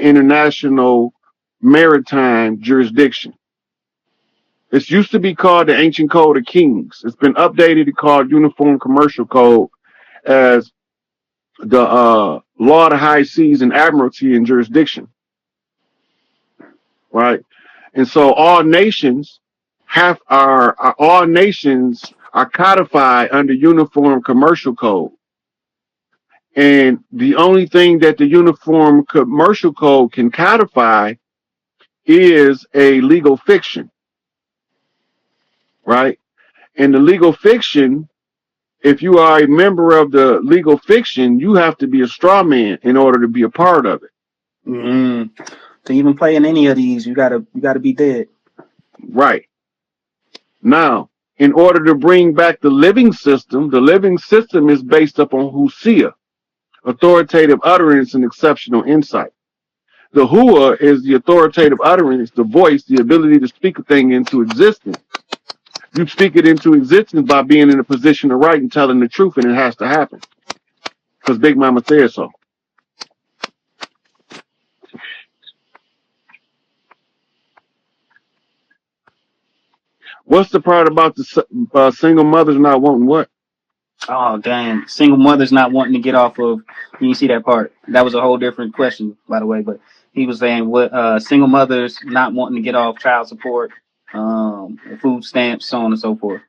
international maritime jurisdiction. It used to be called the Ancient Code of Kings. It's been updated to called Uniform Commercial Code as the Law of the High Seas and Admiralty and Jurisdiction. Right? And so all nations are codified under Uniform Commercial Code. And the only thing that the Uniform Commercial Code can codify is a legal fiction, right? And the legal fiction, if you are a member of the legal fiction, you have to be a straw man in order to be a part of it. Mm-hmm. To even play in any of these, you gotta be dead. Right. Now, in order to bring back the living system is based upon husia, authoritative utterance and exceptional insight. The hua is the authoritative utterance, the voice, the ability to speak a thing into existence. You speak it into existence by being in a position to write and telling the truth, and it has to happen. Because Big Mama said so. What's the part about the single mothers not wanting what? Oh, dang. Single mothers not wanting to get off of... You see that part. That was a whole different question, by the way. But he was saying what single mothers not wanting to get off child support, food stamps, so on and so forth.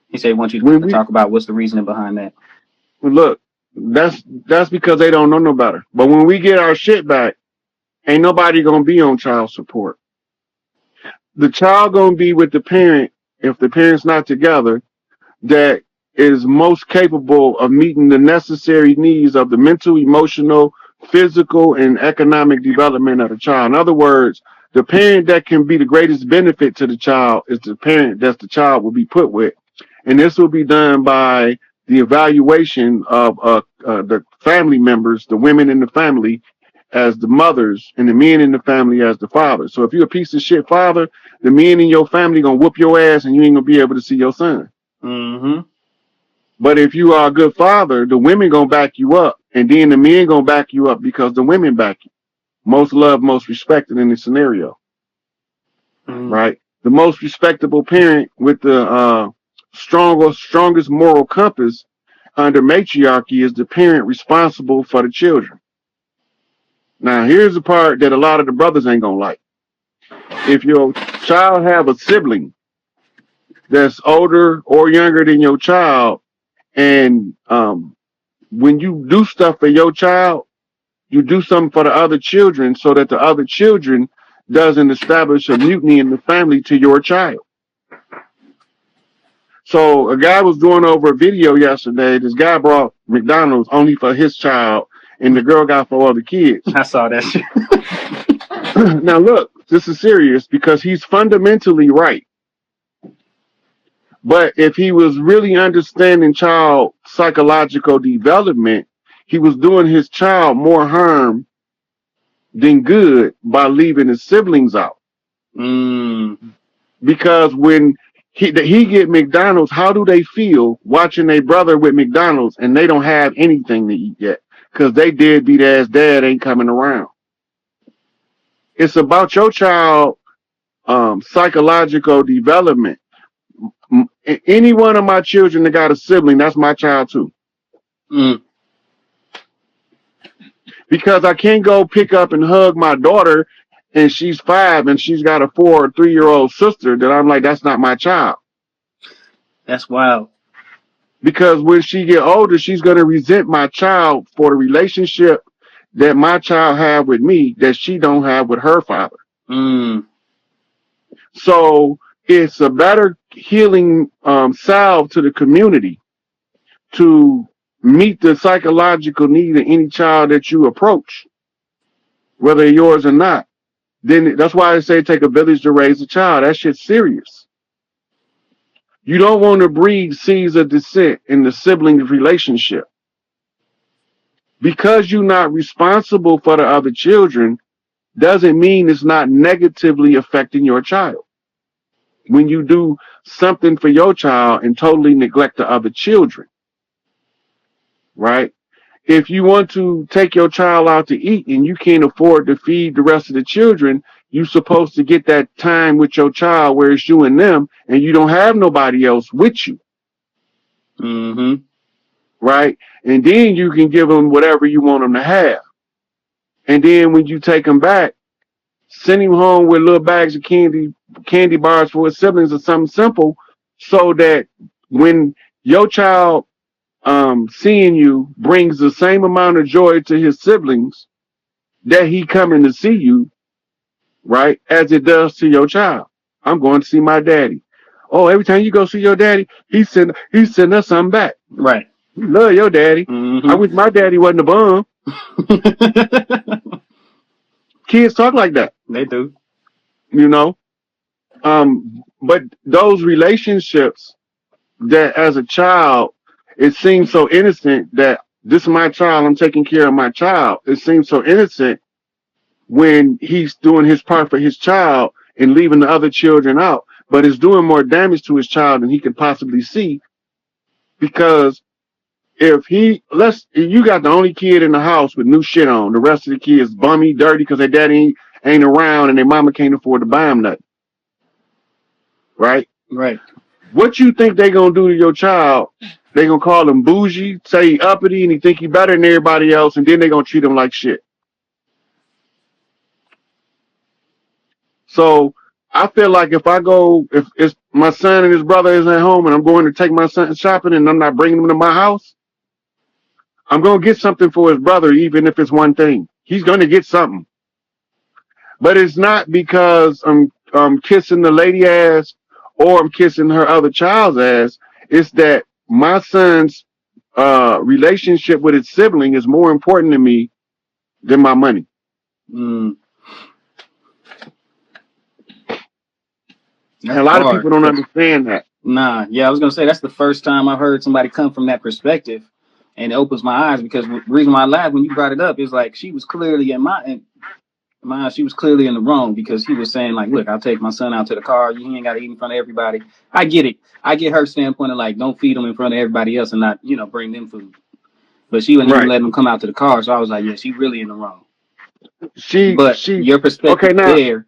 He said he wants you to talk about what's the reasoning behind that. Well, look, that's because they don't know no better. But when we get our shit back, ain't nobody going to be on child support. The child going to be with the parent, if the parent's not together, that is most capable of meeting the necessary needs of the mental, emotional, physical, and economic development of the child. In other words, the parent that can be the greatest benefit to the child is the parent that the child will be put with. And this will be done by the evaluation of the family members, the women in the family as the mothers, and the men in the family as the fathers. So if you're a piece of shit father, the men in your family gonna whoop your ass and you ain't gonna be able to see your son. Mm-hmm. But if you are a good father, the women gonna back you up, and then the men gonna back you up because the women back you. Most loved, most respected in this scenario. Mm-hmm. Right? The most respectable parent with the strongest moral compass under matriarchy is the parent responsible for the children. Now, here's the part that a lot of the brothers ain't gonna like. If your child have a sibling that's older or younger than your child, and when you do stuff for your child, you do something for the other children so that the other children doesn't establish a mutiny in the family to your child. So a guy was going over a video yesterday. This guy brought McDonald's only for his child, and the girl got 4 other kids. I saw that shit. Now look, this is serious because he's fundamentally right. But if he was really understanding child psychological development, he was doing his child more harm than good by leaving his siblings out. Because when he get McDonald's, how do they feel watching their brother with McDonald's and they don't have anything to eat yet? Because they deadbeat ass dad ain't coming around. It's about your child psychological development. Any one of my children that got a sibling, that's my child too. Because I can't go pick up and hug my daughter and she's 5 and she's got a 4 or 3-year-old sister that I'm like, that's not my child. That's wild. Because when she get older, she's going to resent my child for the relationship that my child have with me that she don't have with her father. So it's a better healing salve to the community to meet the psychological need of any child that you approach, whether yours or not. Then that's why I say take a village to raise a child. That shit's serious. You don't want to breed seeds of dissent in the sibling relationship. Because you're not responsible for the other children doesn't mean it's not negatively affecting your child. When you do something for your child and totally neglect the other children, right? if you want to take your child out to eat and you can't afford to feed the rest of the children, you're supposed to get that time with your child where it's you and them, and you don't have nobody else with you, Mm-hmm. right? And then you can give them whatever you want them to have. And then when you take them back, send him home with little bags of candy bars for his siblings or something simple, so that when your child seeing you brings the same amount of joy to his siblings that he coming to see you, right, as it does to your child. I'm going to see my daddy. Oh, every time you go see your daddy, he send us something back. Right. We love your daddy. I Mm-hmm. wish my daddy wasn't a bum. Kids talk like that, They do. you know. But those relationships that as a child, it seems so innocent that this is my child, I'm taking care of my child. It seems so innocent when he's doing his part for his child and leaving the other children out, but it's doing more damage to his child than he can possibly see. Because if you got the only kid in the house with new shit on, the rest of the kids bummy, dirty because their daddy ain't around and their mama can't afford to buy them nothing, right? Right. What you think they gonna do to your child? They gonna call him bougie, say he uppity, and he think he better than everybody else, and then they gonna treat him like shit. So I feel like if it's my son and his brother is at home, and I'm going to take my son shopping, and I'm not bringing him to my house, I'm gonna get something for his brother, even if it's one thing. He's gonna get something, but it's not because I'm kissing the lady ass or I'm kissing her other child's ass. It's that my son's relationship with his sibling is more important to me than my money. Mm. And a That's lot of hard. people don't understand that. Nah, yeah, I was gonna say that's the first time I've heard somebody come from that perspective, and it opens my eyes because the reason why I laughed when you brought it up is like she was clearly in my eyes, she was clearly in the wrong because he was saying like, look, I'll take my son out to the car. You ain't got to eat in front of everybody. I get it. I get her standpoint of like, don't feed them in front of everybody else and not bring them food. But she wouldn't even Right. let them come out to the car, so I was like, yeah, she really in the wrong. She But she your okay perspective now there,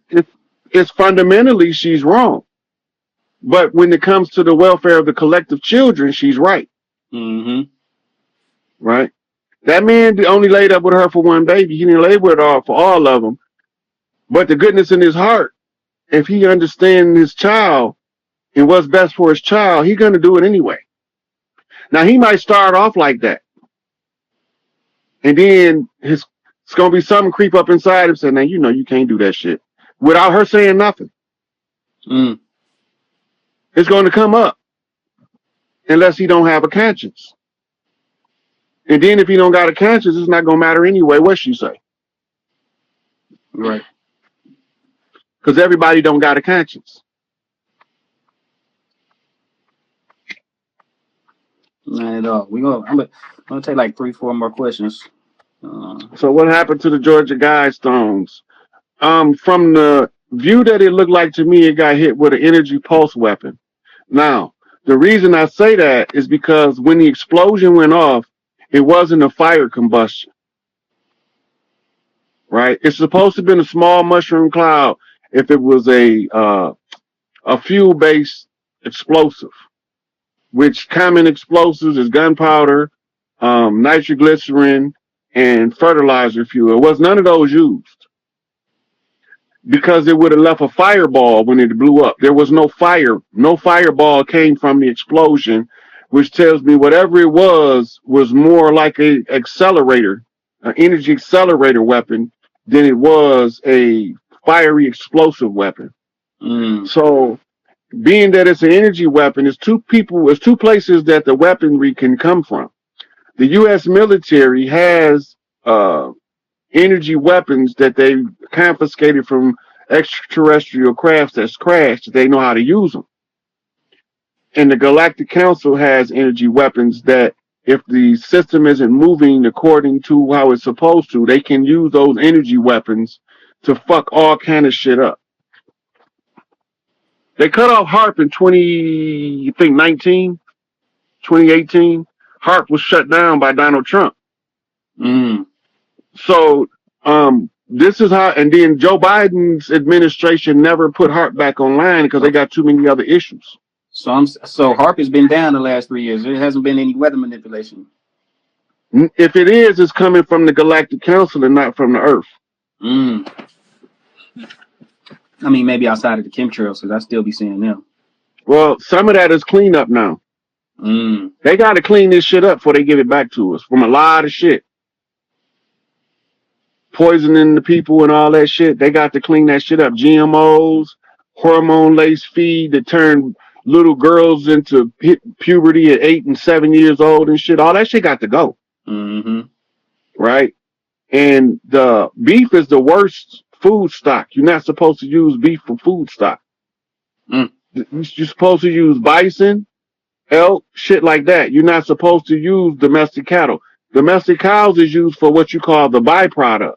it's fundamentally she's wrong. But when it comes to the welfare of the collective children, she's right. mm-hmm, Right. That man only laid up with her for one baby. He didn't lay with her for all of them. But the goodness in his heart, if he understands his child and what's best for his child, he's gonna do it anyway. Now he might start off like that, and then it's gonna be something creep up inside him saying, "Now you can't do that shit," without her saying nothing. mm, It's going to come up unless he don't have a conscience. And then if he don't got a conscience, it's not gonna matter anyway what she say, right, because everybody don't got a conscience. not at all. I'm gonna take like 3, 4 more questions. Uh, So what happened to the Georgia Guidestones? From the view that it looked like to me, it got hit with an energy pulse weapon. Now, the reason I say that is because when the explosion went off, it wasn't a fire combustion, right? It's supposed to have been a small mushroom cloud if it was a fuel based explosive, which common explosives is gunpowder, nitroglycerin, and fertilizer fuel. It was none of those used because it would have left a fireball when it blew up. There was no fire. No fireball came from the explosion, which tells me whatever it was more like a accelerator, an energy accelerator weapon than it was a fiery explosive weapon. mm, So being that it's an energy weapon, it's two places that the weaponry can come from. The U.S. military has energy weapons that they confiscated from extraterrestrial crafts that's crashed. They know how to use them. And the Galactic Council has energy weapons that, if the system isn't moving according to how it's supposed to, they can use those energy weapons to fuck all kind of shit up. They cut off HARP in 2018. HARP was shut down by Donald Trump. Mm. So this is how, and then Joe Biden's administration never put HARP back online because they So, got too many other issues. so HARP has been down the last 3 years. There hasn't been any weather manipulation. If it is, it's coming from the Galactic Council and not from the Earth. Mm. I mean, maybe outside of the chemtrails, because I still be seeing them. Well, some of that is cleanup now. Mm. They got to clean this shit up before they give it back to us from a lot of shit. Poisoning the people and all that shit. They got to clean that shit up. GMOs, hormone laced feed that turn little girls into puberty at 8 and 7 years old and shit. All that shit got to go. Mm-hmm. Right? And the beef is the worst food stock. You're not supposed to use beef for food stock. Mm. You're supposed to use bison, elk, shit like that. You're not supposed to use domestic cattle. Domestic cows is used for what you call the byproduct.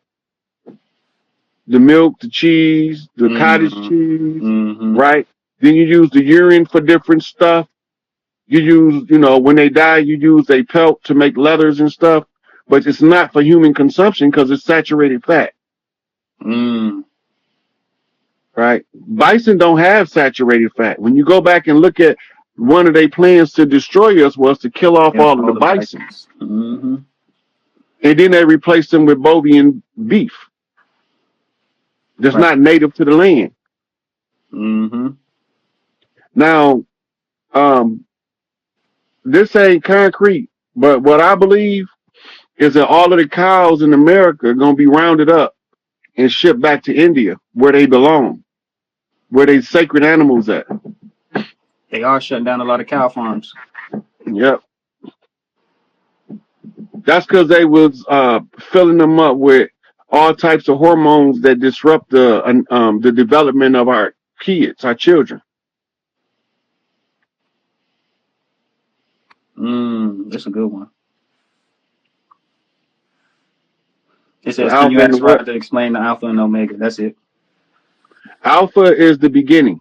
The milk, the cheese, the cottage Mm-hmm. cheese, Mm-hmm. right? Then you use the urine for different stuff. You use, when they die, you use a pelt to make leathers and stuff, but it's not for human consumption because it's saturated fat, Mm. right? Bison don't have saturated fat. When you go back and look at one of their plans to destroy us was to kill off Yep, all of all the the bison. bisons. Mm-hmm. And then they replaced them with bovine beef that's Right. not native to the land. Mm-hmm. Now, um, this ain't concrete, but what I believe is that all of the cows in America are going to be rounded up and shipped back to India where they belong, where they sacred animals at. They are shutting down a lot of cow farms. Yep. That's because they was filling them up with all types of hormones that disrupt the development of our kids, our children. That's a good one. It The says, can you alpha and the ask what? Rod to explain the alpha and omega? That's it. Alpha is the beginning.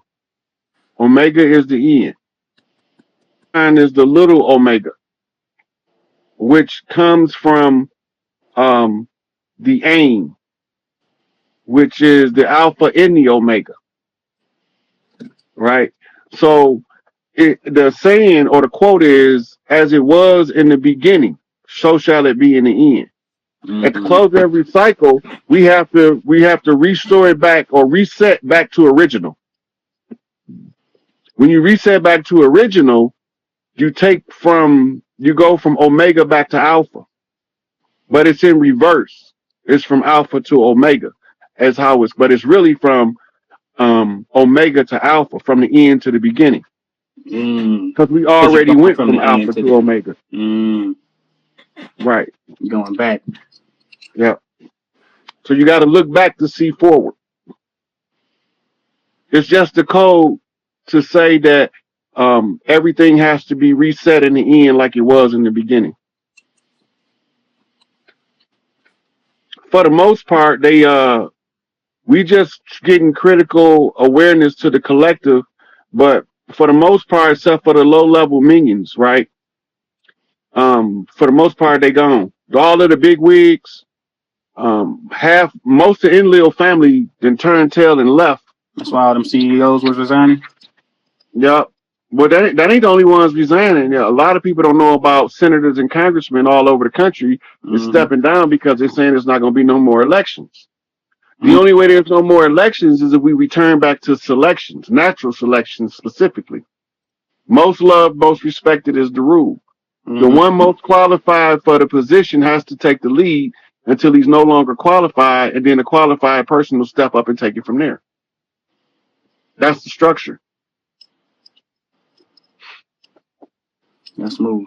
Omega is the end. And is the little omega, which comes from um, the aim, which is the alpha in the omega, right? So the saying or the quote is, as it was in the beginning, so shall it be in the end. At the Mm-hmm. close of every cycle, we have to restore it back or reset back to original. When you reset back to original, you go from omega back to alpha, but it's in reverse. It's from alpha to omega, as how it's, but it's really from omega to alpha, from the end to the beginning, because we Because you're already going went from from the end alpha to to the omega. mm, Right. going back. Yeah. So you got to look back to see forward. It's just the code to say that everything has to be reset in the end like it was in the beginning. For the most part, we just getting critical awareness to the collective, but for the most part, except for the low level minions, right? For the most part, they gone. All of the big wigs, most of the Enlil family then turned tail and left. That's why all them CEOs was resigning. Yep. But that ain't the only ones resigning. Yeah, a lot of people don't know about senators and congressmen all over the country is Mm-hmm. stepping down because they're saying there's not going to be no more elections. The Mm-hmm. only way there's no more elections is if we return back to selections, natural selections specifically. Most loved, most respected is the rule. The Mm-hmm. one most qualified for the position has to take the lead until he's no longer qualified, and then a qualified person will step up and take it from there. That's the structure. That's smooth.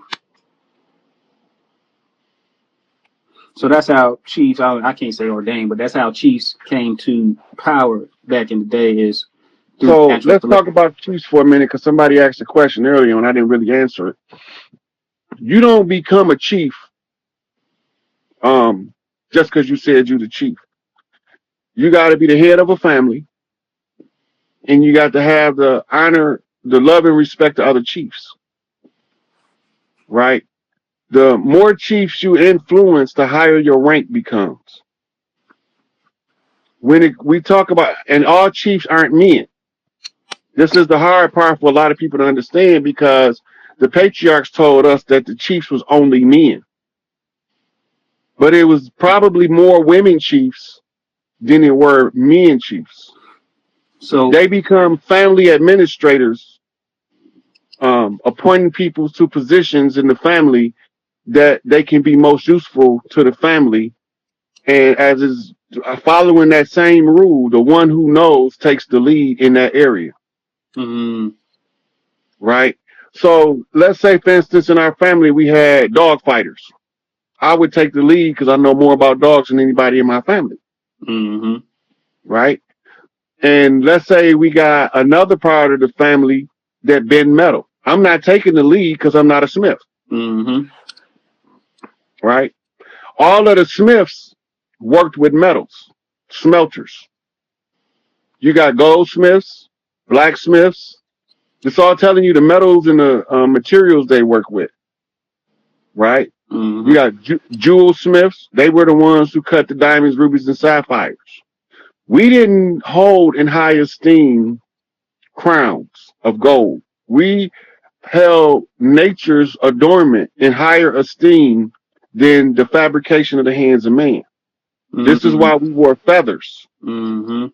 So that's how chiefs. I can't say ordained, but that's how chiefs came to power back in the day. Is through So natural let's talk selection. about Chiefs for a minute because somebody asked a question earlier and I didn't really answer it. You don't become a chief um, just because you said you're the chief. You got to be the head of a family, and you got to have the love and respect of other chiefs, right? The more chiefs you influence, the higher your rank becomes. We talk about, and all chiefs aren't men. This is the hard part for a lot of people to understand because the patriarchs told us that the chiefs was only men, but it was probably more women chiefs than it were men chiefs. So, They become family administrators, appointing people to positions in the family that they can be most useful to the family. And as is following that same rule, the one who knows takes the lead in that area, mm, right? So let's say, for instance, in our family, we had dog fighters. I would take the lead because I know more about dogs than anybody in my family, mm-hmm, right? And let's say we got another part of the family that bend metal. I'm not taking the lead because I'm not a smith, mm-hmm, right? All of the smiths worked with metals, smelters. You got goldsmiths, blacksmiths. It's all telling you the metals and the materials they work with, right? You mm-hmm, got jewel smiths. They were the ones who cut the diamonds, rubies, and sapphires. We didn't hold in high esteem crowns of gold. We held nature's adornment in higher esteem than the fabrication of the hands of man. This is mm-hmm, why we wore feathers, mm-hmm.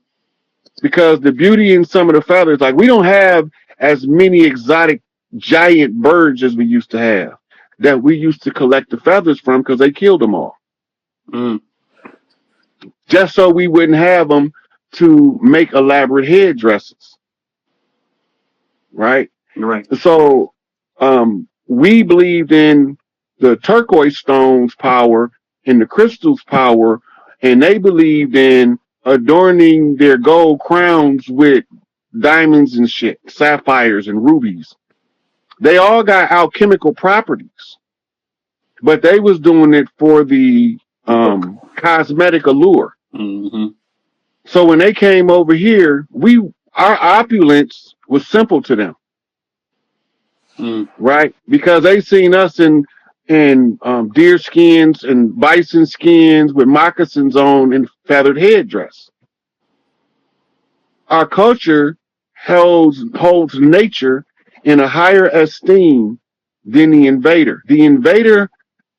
because the beauty in some of the feathers, like we don't have as many exotic giant birds as we used to have that we used to collect the feathers from because they killed them all. Mm. Just so we wouldn't have them to make elaborate headdresses, right? Right. So we believed in the turquoise stone's power and the crystal's power, and they believed in adorning their gold crowns with diamonds and shit, sapphires and rubies. They all got alchemical properties, but they was doing it for the cosmetic allure. Mm-hmm. So when they came over here, our opulence was simple to them, Mm. right? Because they seen us in deer skins and bison skins with moccasins on and feathered headdress. Our culture holds nature in a higher esteem than the invader. The invader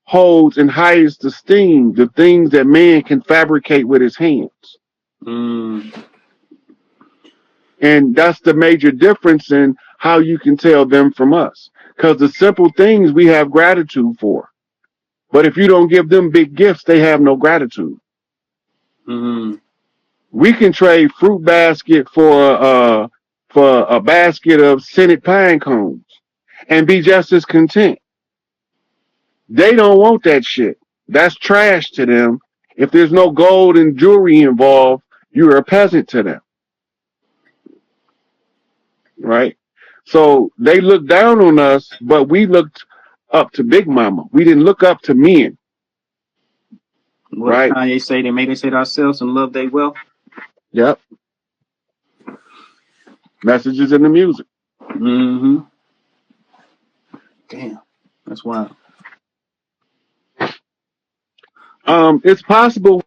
holds in highest esteem the things that man can fabricate with his hands. Mm. And that's the major difference in how you can tell them from us. Because the simple things we have gratitude for. But if you don't give them big gifts, they have no gratitude. Mm. We can trade fruit basket for a basket of scented pine cones and be just as content. They don't want that shit. That's trash to them. If there's no gold and jewelry involved, you're a peasant to them, right? So they look down on us, but we looked up to Big Mama. We didn't look up to men, What did right? Kanye say? They made us hate ourselves and love they will. Yep. Messages in the music. Mm-hmm. Damn. That's wild. It's possible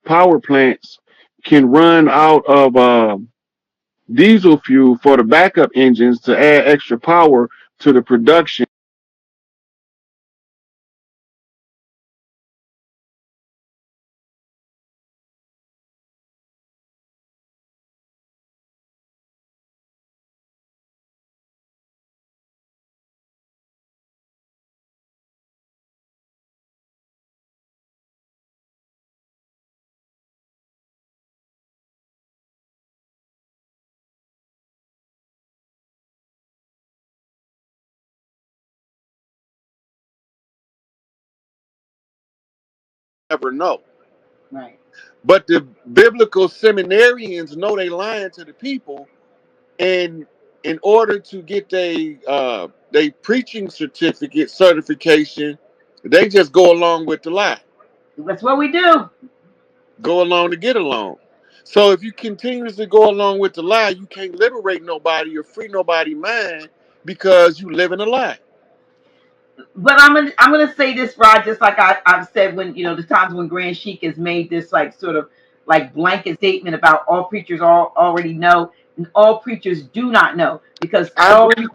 power plants can run out of diesel fuel for the backup engines to add extra power to the production. Never know. Right. But the biblical seminarians know they lying to the people, and in order to get they preaching certification, they just go along with the lie. That's what we do. Go along to get along. So if you continuously go along with the lie, you can't liberate nobody or free nobody mind because you live in a lie. But I'm gonna say this, Rod, just like I've said when the times when Grand Sheik has made this like sort of like blanket statement about all preachers already know, and all preachers do not know because I agree,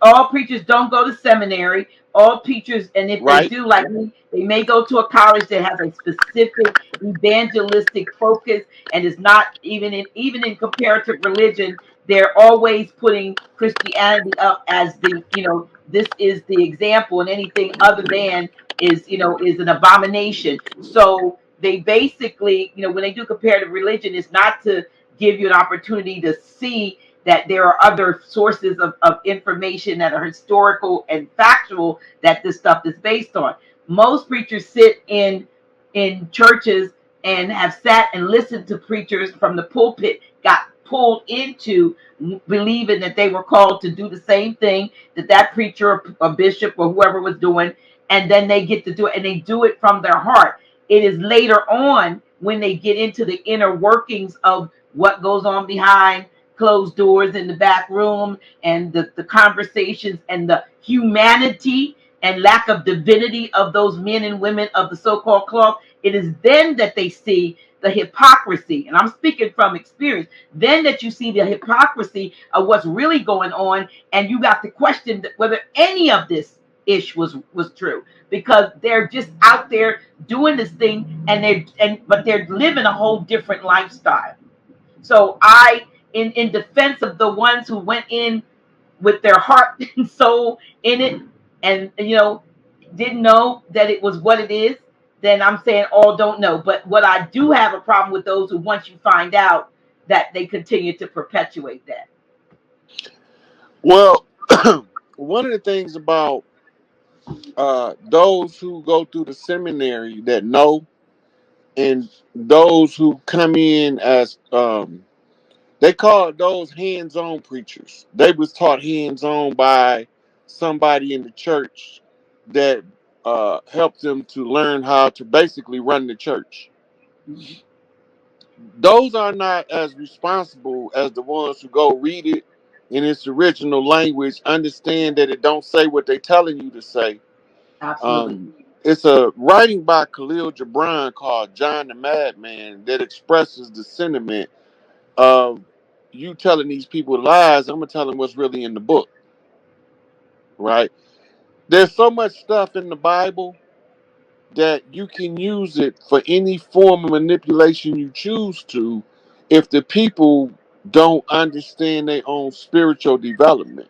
all preachers don't go to seminary. All preachers, and if they right? do, like me, they may go to a college that has a specific evangelistic focus, and is not even in comparative religion. They're always putting Christianity up as this is the example, and anything other than is an abomination. So they basically, when they do comparative religion, it's not to give you an opportunity to see that there are other sources of information that are historical and factual that this stuff is based on. Most preachers sit in churches and have sat and listened to preachers from the pulpit, got pulled into believing that they were called to do the same thing that preacher or a bishop or whoever was doing, and then they get to do it, and they do it from their heart. It is later on when they get into the inner workings of what goes on behind closed doors in the back room, and the conversations and the humanity and lack of divinity of those men and women of the so-called club. It is then that they see the hypocrisy, and I'm speaking from experience, then that you see the hypocrisy of what's really going on, and you got to question whether any of this ish was true, because they're just out there doing this thing, but they're living a whole different lifestyle. So in defense of the ones who went in with their heart and soul in it, and didn't know that it was what it is, then I'm saying all don't know. But what I do have a problem with those who, once you find out, that they continue to perpetuate that. Well, one of the things about those who go through the seminary that know, and those who come in as they call those hands-on preachers. They was taught hands-on by somebody in the church that helped them to learn how to basically run the church. Mhm. Those are not as responsible as the ones who go read it in its original language, understand that it don't say what they telling you to say. Absolutely. um, it's a writing by Khalil Gibran called John the Madman that expresses the sentiment of you telling these people lies. I'm gonna tell them what's really in the book, right? There's so much stuff in the Bible that you can use it for any form of manipulation you choose to, if the people don't understand their own spiritual development.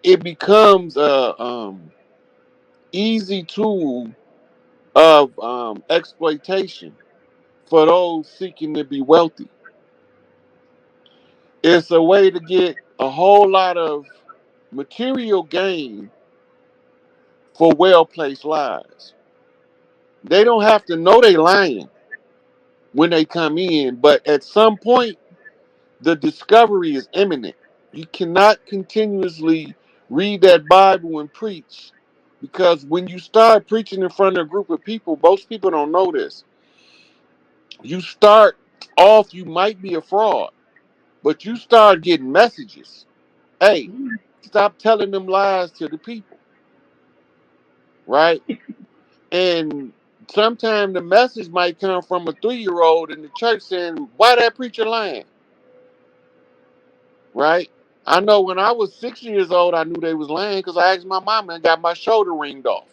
It becomes a easy tool of exploitation for those seeking to be wealthy. It's a way to get a whole lot of material gain for well placed lies. They don't have to know they lying when they come in, but at some point the discovery is imminent. You cannot continuously read that Bible and preach, because when you start preaching in front of a group of people, most people don't know this. You start off, you might be a fraud, but you start getting messages. Hey, Mhm. stop telling them lies to the people, right? And sometimes the message might come from a 3-year old in the church saying, "Why that preacher lying?" Right? I know when I was 6 years old, I knew they was lying because I asked my mama and got my shoulder ringed off.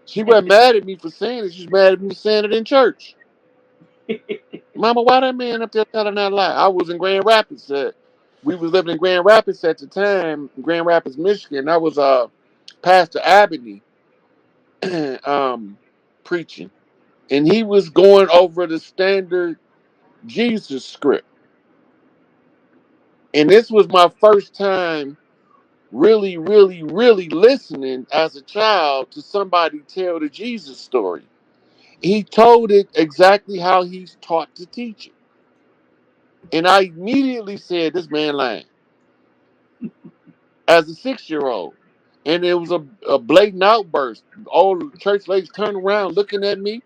She wasn't mad at me for saying it. She's mad at me for saying it in church. Mama, why that man up there telling that lie? I was in Grand Rapids. We was living in Grand Rapids at the time, Grand Rapids, Michigan. That was Pastor Abney um, preaching, and he was going over the standard Jesus script. And this was my first time really, really, really listening as a child to somebody tell the Jesus story. He told it exactly how he's taught to teach it. And I immediately said, this man lying, as a 6-year old. And it was a blatant outburst. All the church ladies turned around looking at me.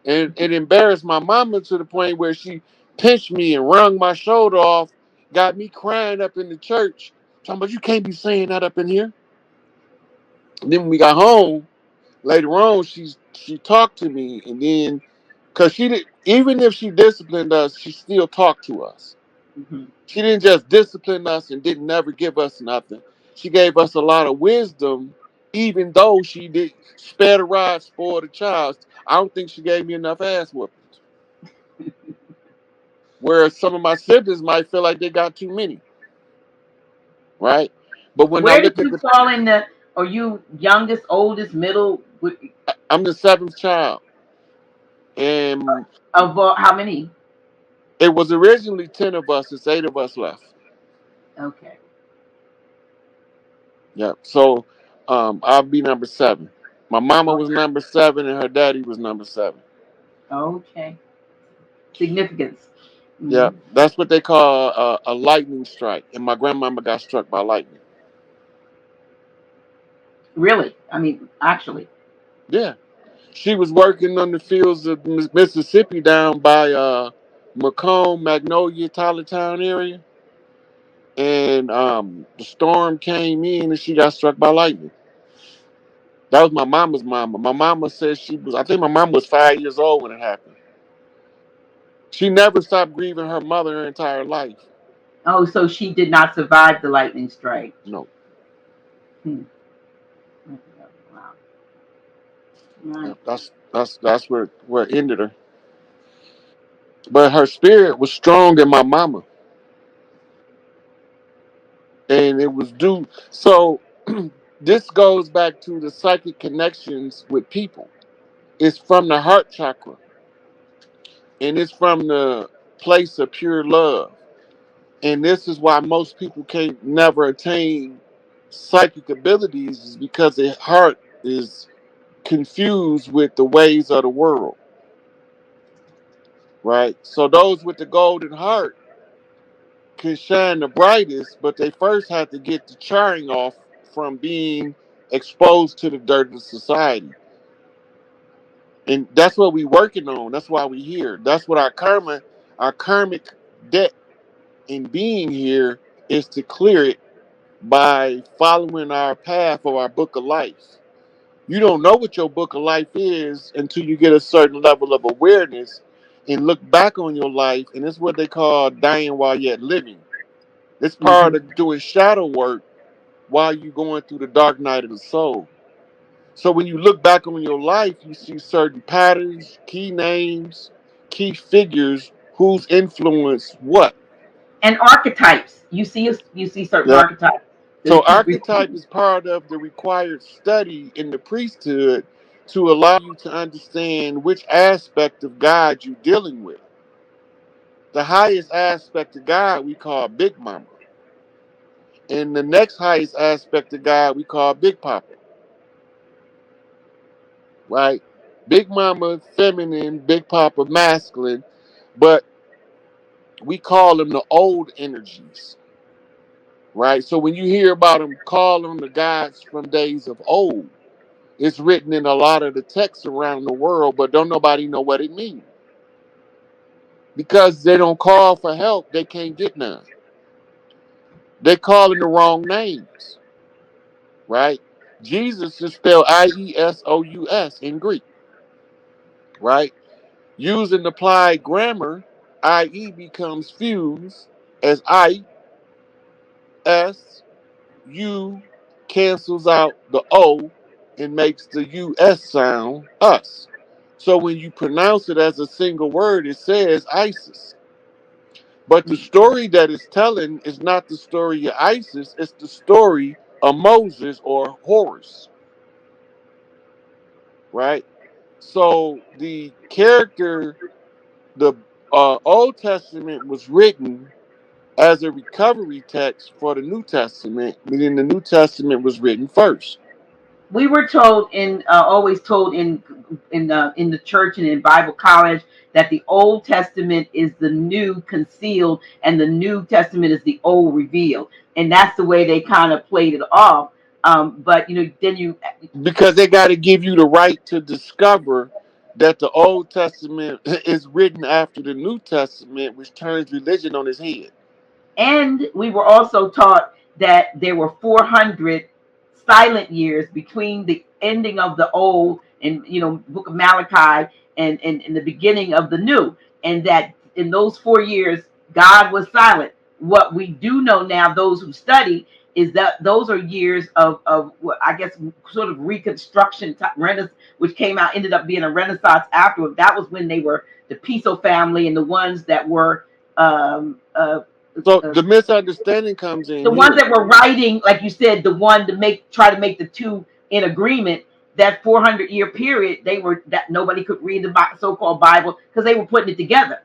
And it embarrassed my mama to the point where she pinched me and wrung my shoulder off, got me crying up in the church. Talking about you can't be saying that up in here. And then when we got home, later on, she talked to me, and then because she did, even if she disciplined us, she still talked to us. Hmm. She didn't just discipline us and didn't never give us nothing. She gave us a lot of wisdom, even though she did spare the rod, spoil the child. I don't think she gave me enough ass whoopings. Whereas some of my siblings might feel like they got too many, right? But when I Where did look at you the, fall in the? Are you youngest, oldest, middle? I'm the seventh child, and Of how many? it was originally 10 of us. It's 8 of us left. Okay. Yeah. So, I'll be number 7. My mama was number 7, and her daddy was number 7. Okay. Significance. Yeah, Hmm. that's what they call a lightning strike. And my grandmama got struck by lightning. Really? I mean, actually. Yeah, she was working on the fields of Mississippi down by Macomb, Magnolia, Tylertown area, and the storm came in and she got struck by lightning. That was my mama's mama. My mama said she was. I think my mama was 5 years old when it happened. She never stopped grieving her mother her entire life. Oh, so she did not survive the lightning strike. No, Hmm. Wow. yeah, Right. that's where it ended her. But her spirit was strong in my mama, and it was due. So this goes back to the psychic connections with people. It's from the heart chakra, and it's from the place of pure love. And this is why most people can't never attain psychic abilities, is because their heart is confused with the ways of the world, right? So those with the golden heart can shine the brightest, but they first have to get the charring off from being exposed to the dirt of society. And that's what we working on. That's why we here. That's what our karmic debt in being here is to clear it by following our path of our book of life. You don't know what your book of life is until you get a certain level of awareness and look back on your life, and it's what they call dying while yet living. It's part Hmm. of doing shadow work while you're going through the dark night of the soul. So when you look back on your life, you see certain patterns, key names, key figures, who's influenced what. And archetypes. You see certain Yeah. archetypes. So archetype is part of the required study in the priesthood to allow you to understand which aspect of God you're dealing with. The highest aspect of God we call Big Mama. And the next highest aspect of God we call Big Papa. Right? Big Mama feminine, Big Papa masculine, but we call them the old energies, right? So when you hear about them, call them the gods from days of old. It's written in a lot of the texts around the world, but don't nobody know what it means. Because they don't call for help, they can't get none. They calling the wrong names, right? Jesus is spelled Iesous in Greek, right? Using applied grammar, IE becomes fused as I, S, U cancels out the O and makes the US sound us. So when you pronounce it as a single word, it says ISIS. But the story that it's telling is not the story of ISIS, it's the story of Moses or Horus, right? So the character, the Old Testament was written as a recovery text for the New Testament, meaning the New Testament was written first. We were told always told in the church and in Bible college that the Old Testament is the new concealed and the New Testament is the old revealed, and that's the way they kind of played it off. But then you Because they got to give you the right to discover that the Old Testament is written after the New Testament, which turns religion on its head. And we were also taught that there were 400 silent years between the ending of the old and book of Malachi and the beginning of the new, and that in those 4 years God was silent. What we do know now, those who study, is that those are years of what I guess sort of reconstruction renaissance, which came out, ended up being a renaissance afterward. That was when they were the Piso family and the ones that were um, uh, So the misunderstanding comes in the ones here. that were writing, like you said, the one to try to make the two in agreement. That 400-year period, they were that nobody could read the so-called Bible because they were putting it together,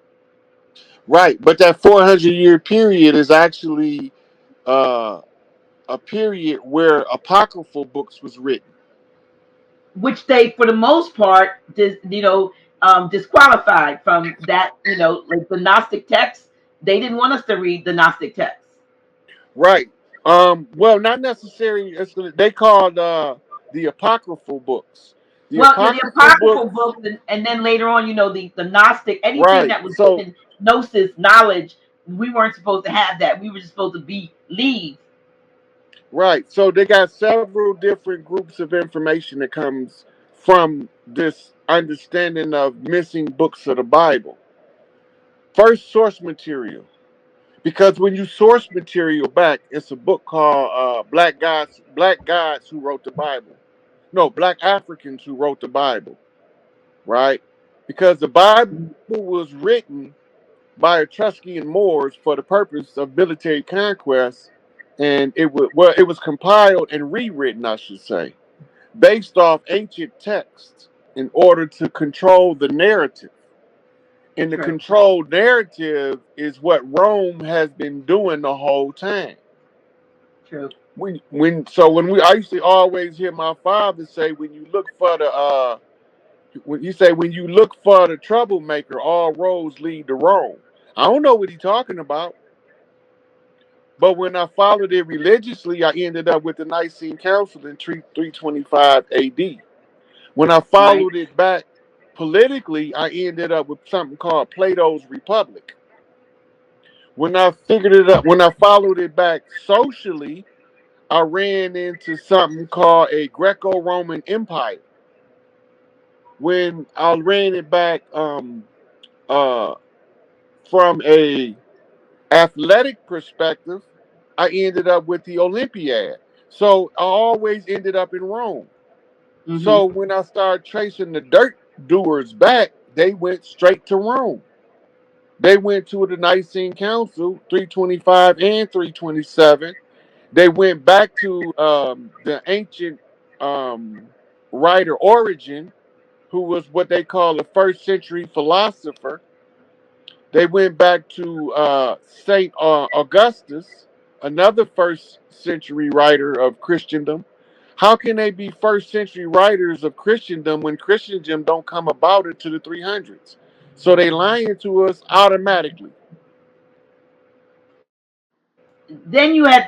Right. But that 400-year period is actually uh, a period where apocryphal books was written. which they, for the most part, disqualified from that. Like the Gnostic texts, they didn't want us to read the Gnostic texts. Right. Well, not necessarily. They called the apocryphal books. The Well, the apocryphal apocryphal books. books, and then later on, the Gnostic, anything Right. that was So written in gnosis knowledge, we weren't supposed to have that. We were just supposed to believe. right. So they got several different groups of information that comes from this understanding of missing books of the Bible. First, source material. Because when you source material back, it's a book called Black Gods Who Wrote the Bible. No, Black Africans Who Wrote the Bible, right? Because the Bible was written by Etruscan Moors for the purpose of military conquest, and it was compiled and rewritten, I should say, based off ancient texts in order to control the narrative. And the True. controlled narrative is what Rome has been doing the whole time. True. When I used to always hear my father say, when you look for the when you say when you look for the troublemaker, all roads lead to Rome. I don't know what he's talking about, but when I followed it religiously, I ended up with the Nicene Council in 325 AD. When I Right. followed it back politically, I ended up with something called Plato's Republic. When I figured it out, when I followed it back socially, I ran into something called a Greco-Roman Empire. When I ran it back uh, from a athletic perspective, I ended up with the Olympiad. So I always ended up in Rome. Hmm. So when I started tracing the dirt doers back, they went straight to Rome. They went to the Nicene Council, 325 and 327. They went back to the ancient um, writer Origin, who was what they call a first century philosopher. They went back to Saint Augustus, another first century writer of Christendom. How can they be first century writers of Christendom when Christendom don't come about into the 300s? So they lying to us automatically. Then you had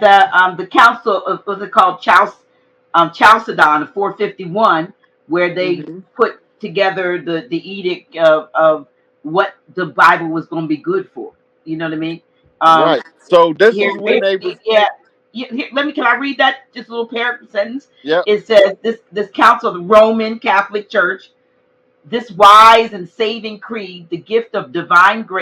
the council of, what's it called, Chalcedon, 451, where they Hmm. put together the edict of what the Bible was going to be good for. You know what I mean? Um, Right. So this Here, is when they was. yeah. Can I read that just a little paragraph sentence? Yep. It says this council of the Roman Catholic Church, this wise and saving creed, the gift of divine grace